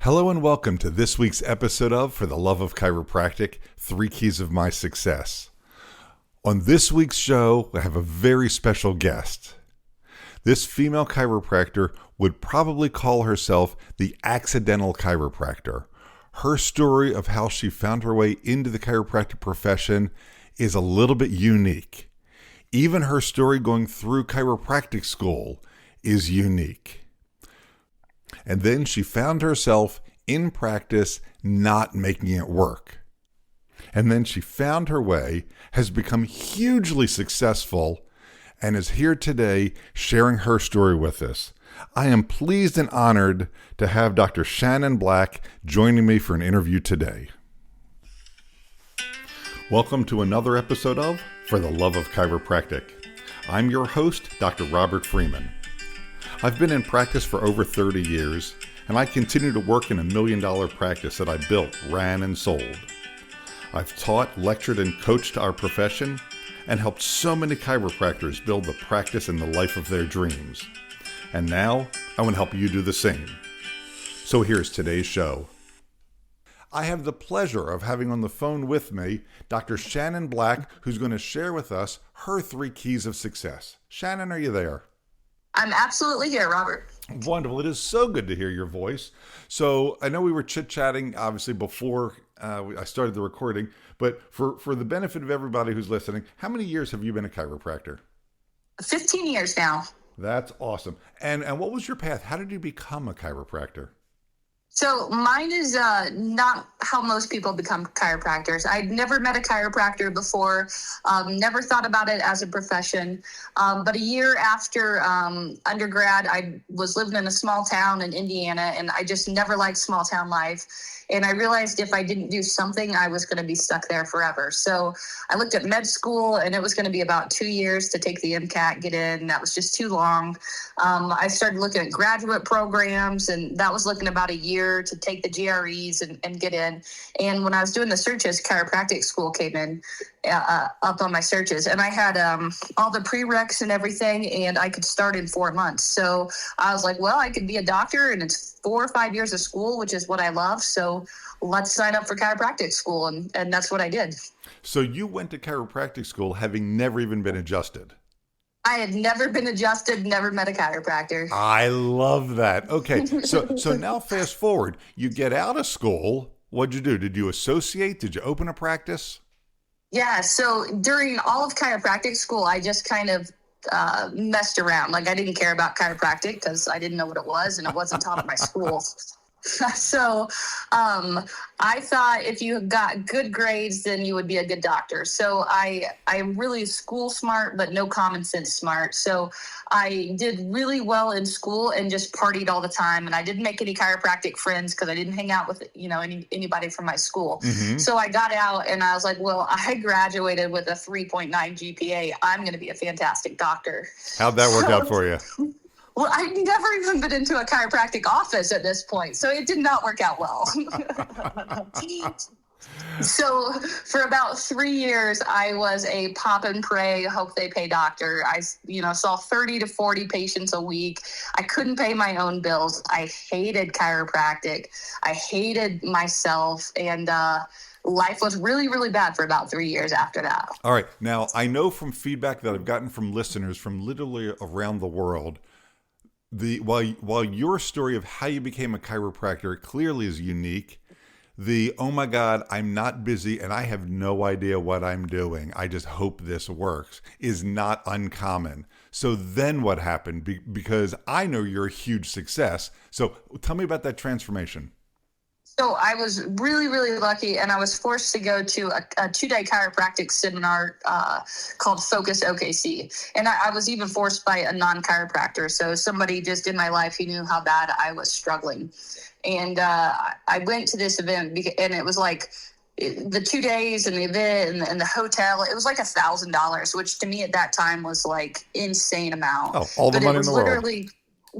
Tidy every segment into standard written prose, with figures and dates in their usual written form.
Hello and welcome to this week's episode of For the Love of Chiropractic, 3 Keys of My Success. On this week's show, I have a very special guest. This female chiropractor would probably call herself the accidental chiropractor. Her story of how she found her way into the chiropractic profession is a little bit unique. Even her story going through chiropractic school is unique. And then she found herself in practice not making it work. And then she found her way, has become hugely successful, and is here today sharing her story with us. I am pleased and honored to have Dr. Shannon Black joining me for an interview today. Welcome to another episode of For the Love of Chiropractic. I'm your host, Dr. Robert Freeman. I've been in practice for over 30 years, and I continue to work in a $1 million practice that I built, ran, and sold. I've taught, lectured, and coached our profession, and helped so many chiropractors build the practice and the life of their dreams. And now, I want to help you do the same. So here's today's show. I have the pleasure of having on the phone with me Dr. Shannon Black, who's going to share with us her 3 keys of success. Shannon, are you there? I'm absolutely here, Robert. Wonderful. It is so good to hear your voice. So I know we were chit-chatting, obviously, before I started the recording, but for the benefit of everybody who's listening, how many years have you been a chiropractor? 15 years now. That's awesome. And what was your path? How did you become a chiropractor? So mine is not how most people become chiropractors. I'd never met a chiropractor before, never thought about it as a profession. But a year after undergrad, I was living in a small town in Indiana, and I just never liked small town life. And I realized if I didn't do something, I was going to be stuck there forever. So I looked at med school, and it was going to be about 2 years to take the MCAT, get in. That was just too long. I started looking at graduate programs, and that was looking about a year to take the GREs and get in. And when I was doing the searches, chiropractic school came in up on my searches. And I had all the prereqs and everything, and I could start in 4 months. So I was like, well, I could be a doctor, and it's 4 or 5 years of school, which is what I love. So let's sign up for chiropractic school. And that's what I did. So you went to chiropractic school having never even been adjusted. I had never been adjusted, never met a chiropractor. I love that. Okay. So now fast forward, you get out of school. What'd you do? Did you associate? Did you open a practice? Yeah. So during all of chiropractic school, I just kind of messed around. Like I didn't care about chiropractic because I didn't know what it was and it wasn't taught at my school. So I thought if you got good grades, then you would be a good doctor. So I'm really school smart, but no common sense smart. So I did really well in school and just partied all the time. And I didn't make any chiropractic friends because I didn't hang out with, anybody from my school. Mm-hmm. So I got out and I was like, well, I graduated with a 3.9 GPA. I'm going to be a fantastic doctor. How'd that work out for you? Well, I'd never even been into a chiropractic office at this point, so it did not work out well. So for about 3 years, I was a pop and pray, hope they pay doctor. I, saw 30 to 40 patients a week. I couldn't pay my own bills. I hated chiropractic. I hated myself, and life was really, really bad for about 3 years after that. All right. Now, I know from feedback that I've gotten from listeners from literally around the world, while your story of how you became a chiropractor clearly is unique, oh my God, I'm not busy and I have no idea what I'm doing, I just hope this works, is not uncommon. So then what happened? Because I know you're a huge success. So tell me about that transformation. So I was really, really lucky, and I was forced to go to a 2-day chiropractic seminar called Focus OKC. And I was even forced by a non-chiropractor. So somebody just in my life who knew how bad I was struggling. And I went to this event, and it was like the 2 days and the event and the hotel. It was like $1,000, which to me at that time was like insane amount. Oh, all the money in the world.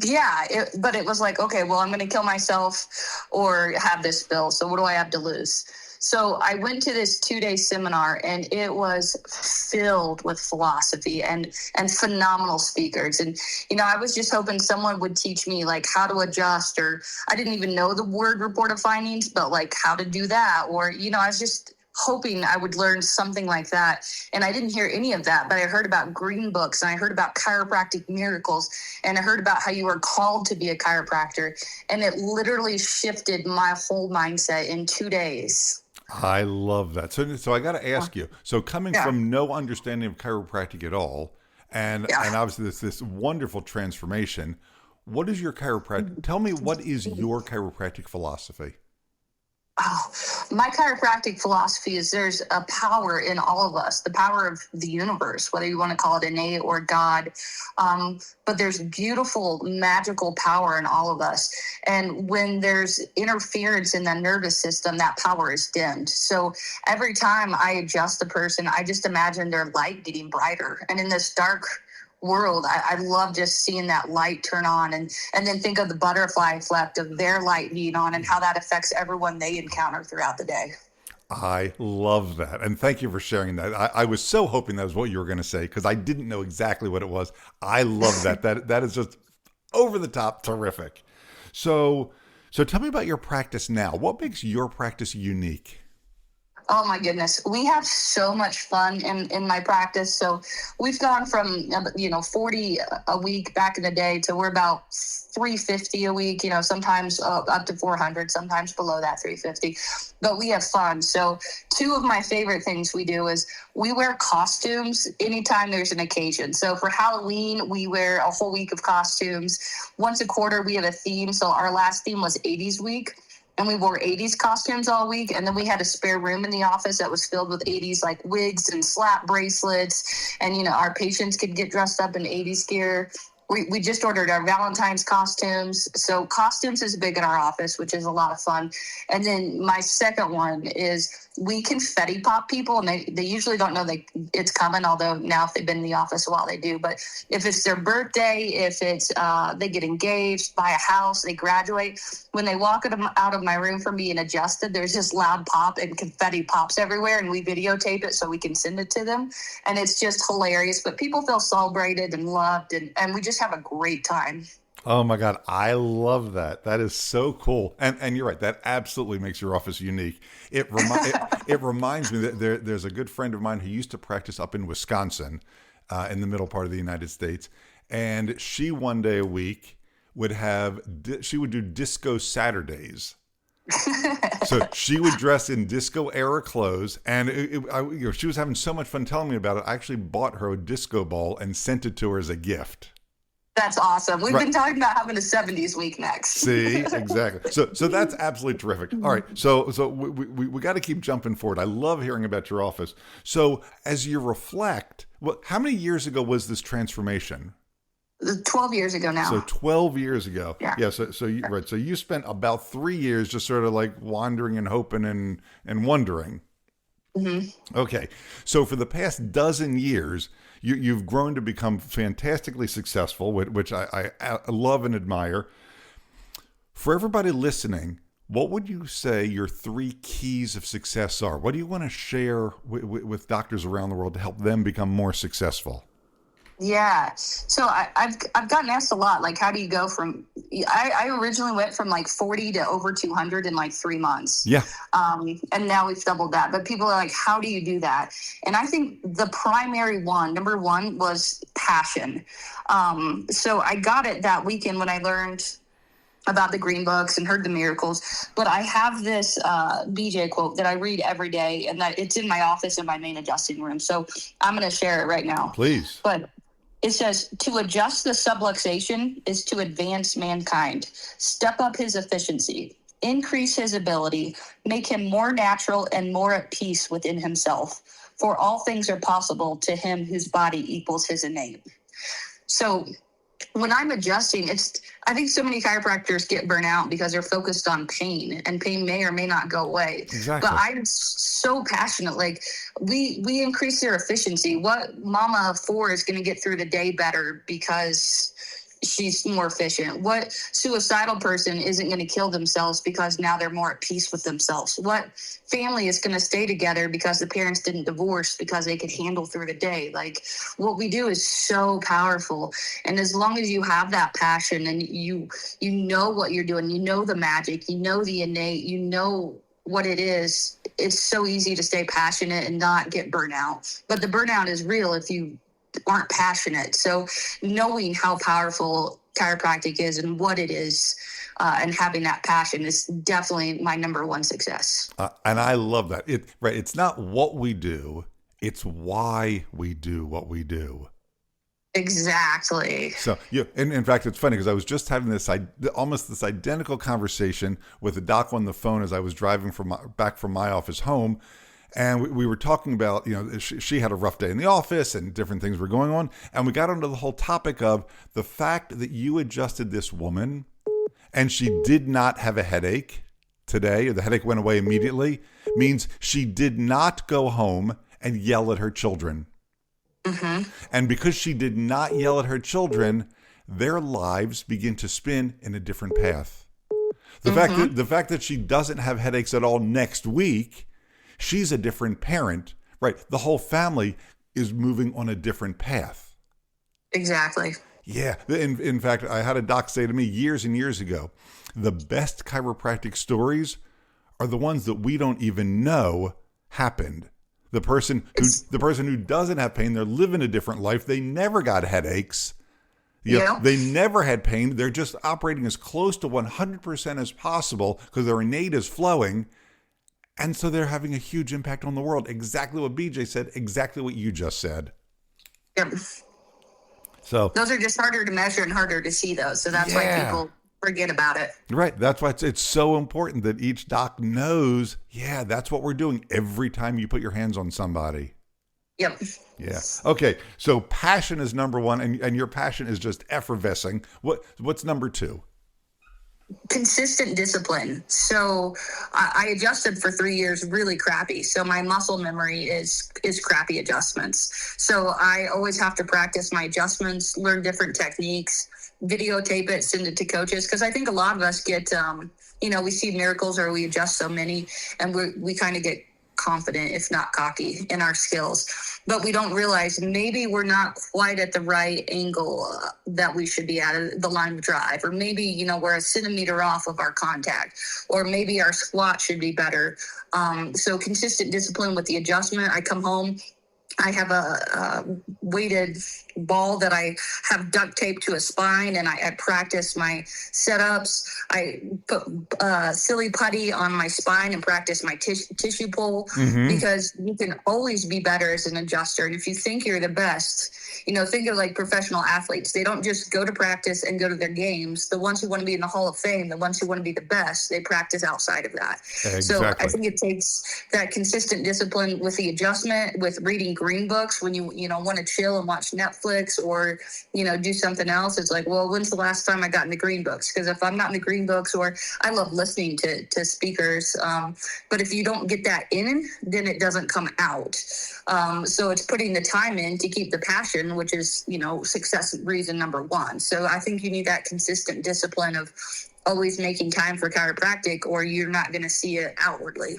Yeah, but it was like, okay, well, I'm going to kill myself or have this bill. So what do I have to lose? So I went to this 2-day seminar, and it was filled with philosophy and phenomenal speakers. And, I was just hoping someone would teach me like how to adjust, or I didn't even know the word report of findings, but like how to do that. Or, I was just hoping I would learn something like that. And I didn't hear any of that, but I heard about green books, and I heard about chiropractic miracles, and I heard about how you were called to be a chiropractor. And it literally shifted my whole mindset in 2 days. I love that. So I got to ask you. So coming Yeah. from no understanding of chiropractic at all, and obviously this wonderful transformation. What is your chiropractic? Tell me, what is your chiropractic philosophy? Oh, my chiropractic philosophy is there's a power in all of us, the power of the universe, whether you want to call it innate or God. But there's beautiful, magical power in all of us. And when there's interference in the nervous system, that power is dimmed. So every time I adjust a person, I just imagine their light getting brighter. And in this dark world, I love just seeing that light turn on, and then think of the butterfly effect of their light being on and how that affects everyone they encounter throughout the day. I love that. And thank you for sharing that. I was so hoping that was what you were going to say, because I didn't know exactly what it was. I love that. That is just over the top terrific. So tell me about your practice now. What makes your practice unique? Oh my goodness. We have so much fun in my practice. So we've gone from, 40 a week back in the day to we're about 350 a week, sometimes up to 400, sometimes below that 350, but we have fun. So two of my favorite things we do is we wear costumes anytime there's an occasion. So for Halloween, we wear a whole week of costumes. Once a quarter, we have a theme. So our last theme was 80s week. And we wore 80s costumes all week. And then we had a spare room in the office that was filled with 80s, like wigs and slap bracelets. And, our patients could get dressed up in 80s gear. We just ordered our Valentine's costumes. So costumes is big in our office, which is a lot of fun. And then my second one is we confetti pop people, and they usually don't know it's coming, although now if they've been in the office a while, they do. But if it's their birthday, if it's they get engaged, buy a house, they graduate, when they walk out of my room from being adjusted, there's just loud pop and confetti pops everywhere, and we videotape it so we can send it to them. And it's just hilarious. But people feel celebrated and loved, and we just have a great time. Oh my God, I love that. That is so cool. And you're right, that absolutely makes your office unique. It reminds me that there's a good friend of mine who used to practice up in Wisconsin, in the middle part of the United States. And she one day a week would do disco Saturdays. So she would dress in disco era clothes, and she was having so much fun telling me about it. I actually bought her a disco ball and sent it to her as a gift. That's awesome. We've been talking about having a 70s week next. See, exactly. So that's absolutely terrific. All right. So we got to keep jumping forward. I love hearing about your office. So as you reflect, how many years ago was this transformation? 12 years ago now. So 12 years ago. Yeah. So you spent about 3 years just sort of like wandering and hoping and wondering. Mm-hmm. Okay. So for the past dozen years, you've grown to become fantastically successful, which I love and admire. For everybody listening, what would you say your 3 keys of success are? What do you want to share with doctors around the world to help them become more successful? Yeah. So I've gotten asked a lot, like, how do you go from, I originally went from like 40 to over 200 in like 3 months. Yeah. And now we've doubled that. But people are like, how do you do that? And I think the primary number one was passion. So I got it that weekend when I learned about the green books and heard the miracles. But I have this BJ quote that I read every day, and that it's in my office in my main adjusting room. So I'm going to share it right now. Please. But it says, to adjust the subluxation is to advance mankind, step up his efficiency, increase his ability, make him more natural and more at peace within himself. For all things are possible to him whose body equals his innate. So when I'm adjusting, I think so many chiropractors get burnt out because they're focused on pain, and pain may or may not go away. Exactly. But I'm so passionate. Like we increase their efficiency. What mama of 4 is going to get through the day better because she's more efficient? What suicidal person isn't going to kill themselves because now they're more at peace with themselves? What family is going to stay together because the parents didn't divorce because they could handle through the day? Like, what we do is so powerful. And as long as you have that passion and you know what you're doing, you know the magic, you know the innate, you know what it is, it's so easy to stay passionate and not get burnout. But the burnout is real if you aren't passionate. So knowing how powerful chiropractic is and what it is, and having that passion is definitely my number one success. And I love that. It's not what we do, it's why we do what we do. Exactly. So, yeah, and in fact, it's funny because I was just having this almost this identical conversation with a doc on the phone as I was driving back from my office home. And we were talking about, she had a rough day in the office and different things were going on. And we got onto the whole topic of the fact that you adjusted this woman and she did not have a headache today, or the headache went away immediately, means she did not go home and yell at her children. Mm-hmm. And because she did not yell at her children, their lives begin to spin in a different path. The fact that she doesn't have headaches at all next week, she's a different parent, right? The whole family is moving on a different path. Exactly. Yeah. In fact, I had a doc say to me years and years ago, the best chiropractic stories are the ones that we don't even know happened. The person who doesn't have pain, they're living a different life. They never got headaches. They never had pain. They're just operating as close to 100% as possible because their innate is flowing. And so they're having a huge impact on the world. Exactly what BJ said, exactly what you just said. Yep. So those are just harder to measure and harder to see those. So that's why people forget about it. Right. That's why it's so important that each doc knows, that's what we're doing every time you put your hands on somebody. Yep. Yeah. Okay. So passion is number one, and your passion is just effervescing. What's number two? Consistent discipline. So I adjusted for 3 years really crappy. So my muscle memory is crappy adjustments. So I always have to practice my adjustments, learn different techniques, videotape it, send it to coaches. Because I think a lot of us get, we see miracles or we adjust so many and we kind of get confident, if not cocky, in our skills. But we don't realize maybe we're not quite at the right angle that we should be at the line of drive. Or maybe, we're a centimeter off of our contact. Or maybe our squat should be better. So consistent discipline with the adjustment. I come home, I have a weighted ball that I have duct taped to a spine, and I practice my setups. I put silly putty on my spine and practice my tissue pull, because you can always be better as an adjuster. And if you think you're the best, think of like professional athletes. They don't just go to practice and go to their games. The ones who want to be in the Hall of Fame, the ones who want to be the best, they practice outside of that. Exactly. So I think it takes that consistent discipline with the adjustment, with reading green books when you want to chill and watch Netflix or do something else. It's like, well, when's the last time I got in the green books? Because if I'm not in the green books, or I love listening to speakers, but if you don't get that in, then it doesn't come out. So it's putting the time in to keep the passion, which is success reason number one. So I think you need that consistent discipline of always making time for chiropractic, or you're not going to see it outwardly.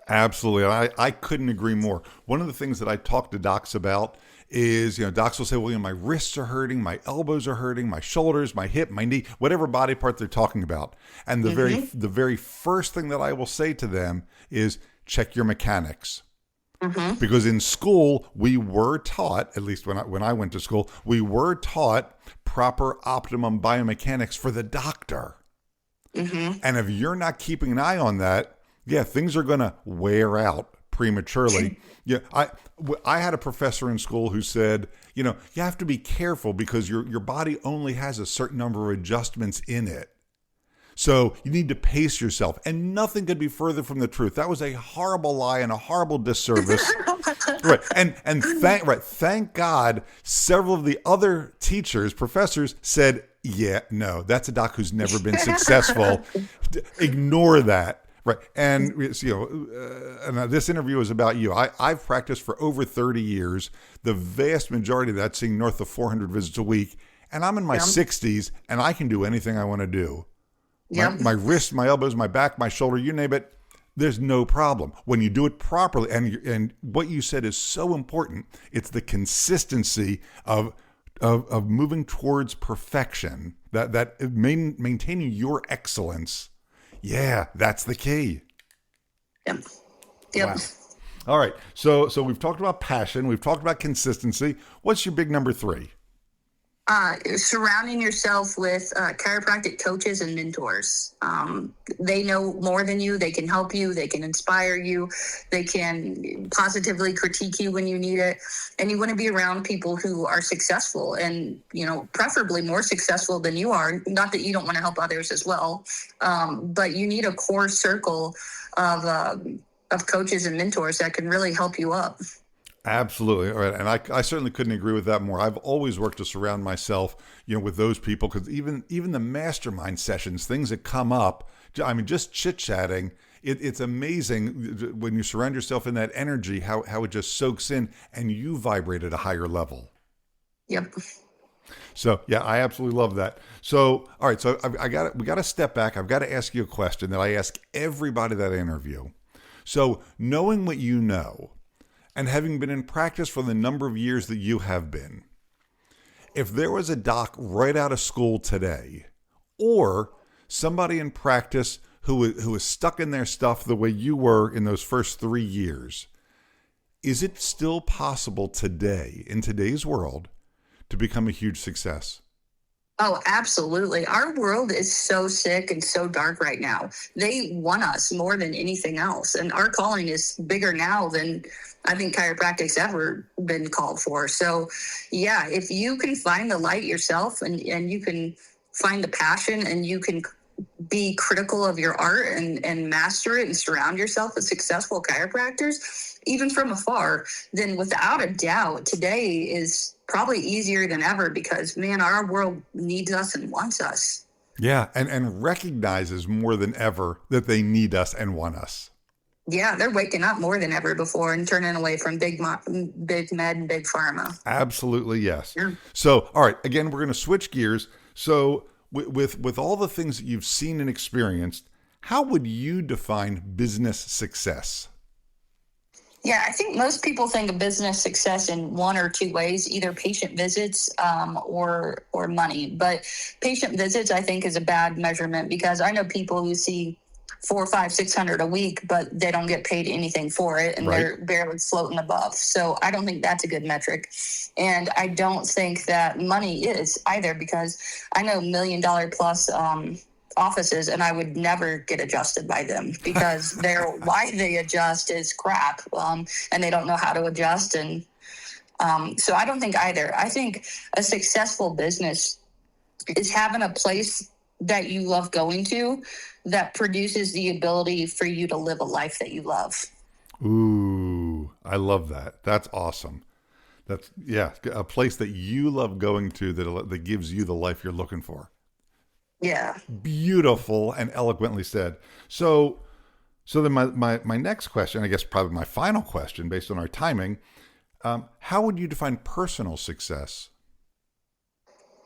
Absolutely. I couldn't agree more. One of the things that I talk to docs about is, docs will say, well, my wrists are hurting, my elbows are hurting, my shoulders, my hip, my knee, whatever body part they're talking about. And the very first thing that I will say to them is check your mechanics. Because in school, we were taught, at least when I went to school, we were taught proper optimum biomechanics for the doctor. And if you're not keeping an eye on that, things are going to wear out prematurely. I had a professor in school who said, you have to be careful because your body only has a certain number of adjustments in it. So you need to pace yourself. And nothing could be further from the truth. That was a horrible lie and a horrible disservice. Right. And thank God several of the other professors said, no, that's a doc who's never been successful. Ignore that. Right. And, and this interview is about you. I've practiced for over 30 years. The vast majority of that seeing north of 400 visits a week. And I'm in my Yep. 60s and I can do anything I want to do. Yep. My wrists, my elbows, my back, my shoulder, you name it, there's no problem. When you do it properly, and what you said is so important, it's the consistency of moving towards perfection, that maintaining your excellence. Yeah, that's the key. Yep. Yep. Wow. All right. So we've talked about passion. We've talked about consistency. What's your big number 3? Surrounding yourself with chiropractic coaches and mentors. They know more than you. They can help you. They can inspire you. They can positively critique you when you need it. And you want to be around people who are successful and, preferably more successful than you are. Not that you don't want to help others as well, but you need a core circle of coaches and mentors that can really help you up. Absolutely. All right. And I certainly couldn't agree with that more. I've always worked to surround myself, with those people, because even the mastermind sessions, things that come up, I mean, just chit chatting, it's amazing when you surround yourself in that energy, how it just soaks in and you vibrate at a higher level. Yep. So yeah, I absolutely love that. So, all right. So we got to step back. I've got to ask you a question that I ask everybody that I interview. So knowing what you know, and having been in practice for the number of years that you have been, if there was a doc right out of school today, or somebody in practice who is stuck in their stuff the way you were in those first 3 years, is it still possible today, in today's world, to become a huge success? Oh, absolutely. Our world is so sick and so dark right now. They want us more than anything else. And our calling is bigger now than I think chiropractic's ever been called for. So, yeah, if you can find the light yourself and you can find the passion and you can be critical of your art and master it and surround yourself with successful chiropractors, even from afar, then without a doubt, today is probably easier than ever because, man, our world needs us and wants us. Yeah, and recognizes more than ever that they need us and want us. Yeah, they're waking up more than ever before and turning away from big med and big pharma. Absolutely, yes. Yeah. So, all right, again, we're going to switch gears. So, with all the things that you've seen and experienced, how would you define business success? Yeah, I think most people think of business success in one or two ways, either patient visits or money. But patient visits, I think, is a bad measurement because I know people who see 400, 500, 600 a week, but they don't get paid anything for it, and Right. They're barely floating above. So I don't think that's a good metric, and I don't think that money is either, because I know $1 million plus offices, and I would never get adjusted by them because why they adjust is crap, and they don't know how to adjust, and so I don't think either. I think a successful business is having a place that you love going to that produces the ability for you to live a life that you love. Ooh, I love that. That's awesome. That's, yeah, a place that you love going to that gives you the life you're looking for. Yeah. Beautiful and eloquently said. So then my next question, I guess probably my final question based on our timing, how would you define personal success?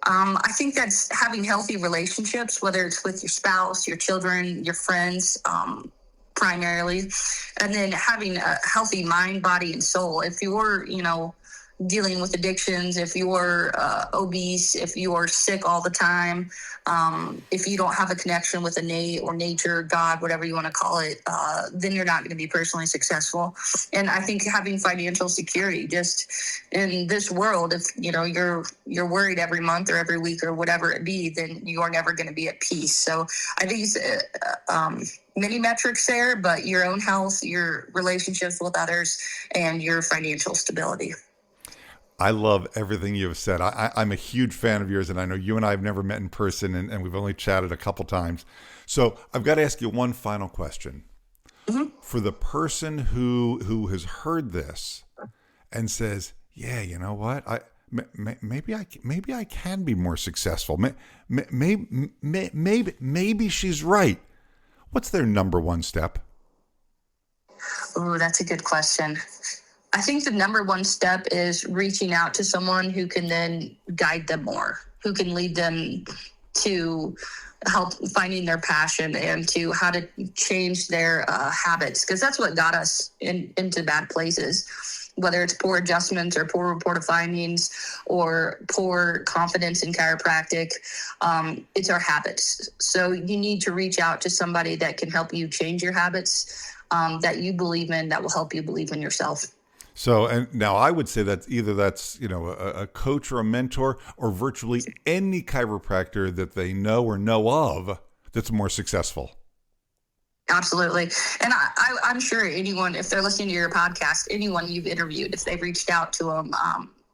I think that's having healthy relationships, whether it's with your spouse, your children, your friends, primarily, and then having a healthy mind, body, and soul. If you're, dealing with addictions, if you're obese, if you are sick all the time, if you don't have a connection with innate or nature, God, whatever you want to call it, then you're not going to be personally successful. And I think having financial security, just in this world, if you're worried every month or every week or whatever it be, then you're never going to be at peace. So I think it's many metrics there, but your own health, your relationships with others, and your financial stability. I love everything you have said. I'm a huge fan of yours, and I know you and I have never met in person, and we've only chatted a couple times. So I've got to ask you one final question. Mm-hmm. For the person who has heard this and says, yeah, you know what? Maybe I can be more successful. Maybe she's right. What's their number one step? Oh, that's a good question. I think the number one step is reaching out to someone who can then guide them more. who can lead them to help finding their passion and to how to change their habits, because that's what got us into bad places, whether it's poor adjustments or poor reported findings or poor confidence in chiropractic. It's our habits. So you need to reach out to somebody that can help you change your habits, that you believe in, that will help you believe in yourself. So, and now I would say that either that's, a coach or a mentor, or virtually any chiropractor that they know or know of that's more successful. Absolutely. And I'm sure anyone, if they're listening to your podcast, anyone you've interviewed, if they've reached out to them,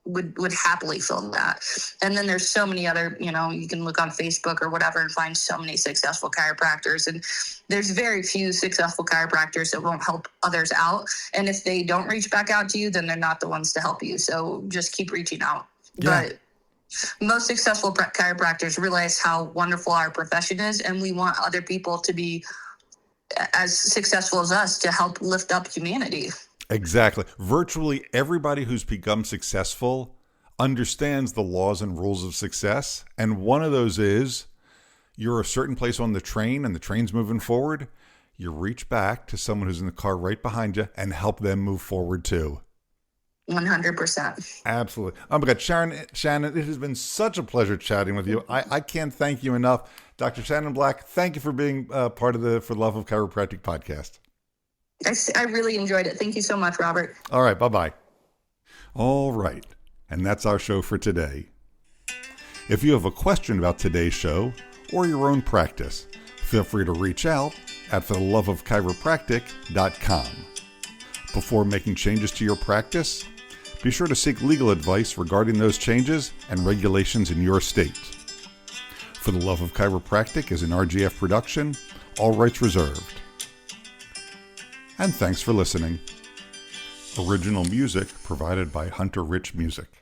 would happily fill that. And then there's so many other, you can look on Facebook or whatever and find so many successful chiropractors. And there's very few successful chiropractors that won't help others out. And if they don't reach back out to you, then they're not the ones to help you. So just keep reaching out. Yeah. But most successful chiropractors realize how wonderful our profession is. And we want other people to be as successful as us to help lift up humanity. Exactly. Virtually everybody who's become successful understands the laws and rules of success. And one of those is you're a certain place on the train and the train's moving forward. You reach back to someone who's in the car right behind you and help them move forward too. 100%. Absolutely. Oh my God, Shannon, it has been such a pleasure chatting with you. I can't thank you enough. Dr. Shannon Black, thank you for being part of the For the Love of Chiropractic podcast. I really enjoyed it. Thank you so much, Robert. All right. Bye-bye. All right. And that's our show for today. If you have a question about today's show or your own practice, feel free to reach out at fortheloveofchiropractic.com. Before making changes to your practice, be sure to seek legal advice regarding those changes and regulations in your state. For the Love of Chiropractic is an RGF production, all rights reserved. And thanks for listening. Original music provided by Hunter Rich Music.